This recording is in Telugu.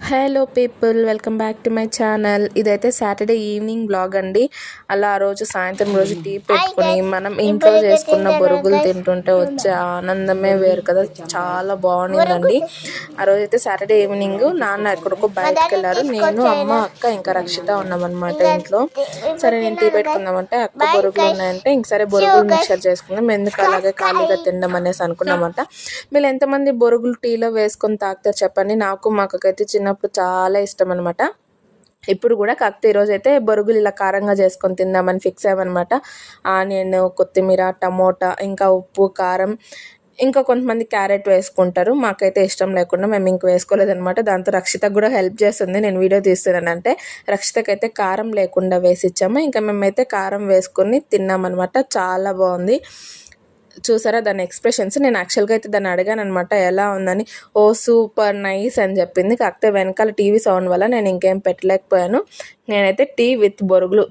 Hello people, welcome back to my channel. ఇదైతే సాటర్డే ఈవినింగ్ బ్లాగ్ అండి. అలా ఆ రోజు సాయంత్రం రోజు టీ పెట్టుకుని మనం ఇంట్లో చేసుకున్న బొరుగులు తింటుంటే వచ్చే ఆనందమే వేరు కదా. చాలా బాగుండిందండి. ఆ రోజు అయితే సాటర్డే ఈవినింగ్ నాన్న ఎక్కడికో బయటకు వెళ్ళారు. నేను, అమ్మ, అక్క ఇంకా రక్షిత ఉన్నామన్నమాట ఇంట్లో. సరే నేను టీ పెట్టుకుందామంటే అక్క బొరుగులు ఉన్నాయంటే ఇంక సరే బొరుగులు మిక్చర్ చేసుకుందాం, ఎందుకు అలాగే ఖాళీగా తినడం అనేసి అనుకున్నామంట. వీళ్ళు ఎంతమంది బొరుగులు టీలో వేసుకొని తాగుతారు చెప్పండి. నాకు మా అక్కకైతే చిన్నప్పుడు చాలా ఇష్టం అనమాట. ఇప్పుడు కూడా కాకపోతే ఈరోజు అయితే బొరుగులు ఇలా కారంగా చేసుకొని తిందామని ఫిక్స్ అయ్యామన్నమాట. ఆనియన్, కొత్తిమీర, టమోటా, ఇంకా ఉప్పు, కారం, ఇంకా కొంతమంది క్యారెట్ వేసుకుంటారు. మాకైతే ఇష్టం లేకుండా మేము ఇంక వేసుకోలేదనమాట. దాంతో రక్షితకు కూడా హెల్ప్ చేస్తుంది, నేను వీడియో తీస్తున్నానంటే. రక్షితకి అయితే కారం లేకుండా వేసి ఇచ్చాము. ఇంకా మేమైతే కారం వేసుకొని తిన్నామన్నమాట. చాలా బాగుంది. చూసారా దాని ఎక్స్ప్రెషన్స్. నేను యాక్చువల్గా అయితే దాన్ని అడిగాను అనమాట ఎలా ఉందని. ఓ సూపర్ నైస్ అని చెప్పింది. కాకపోతే వెనకాల టీవీ సౌండ్ వల్ల నేను ఇంకేం పెట్టలేకపోయాను. నేనైతే టీ విత్ బొరుగులు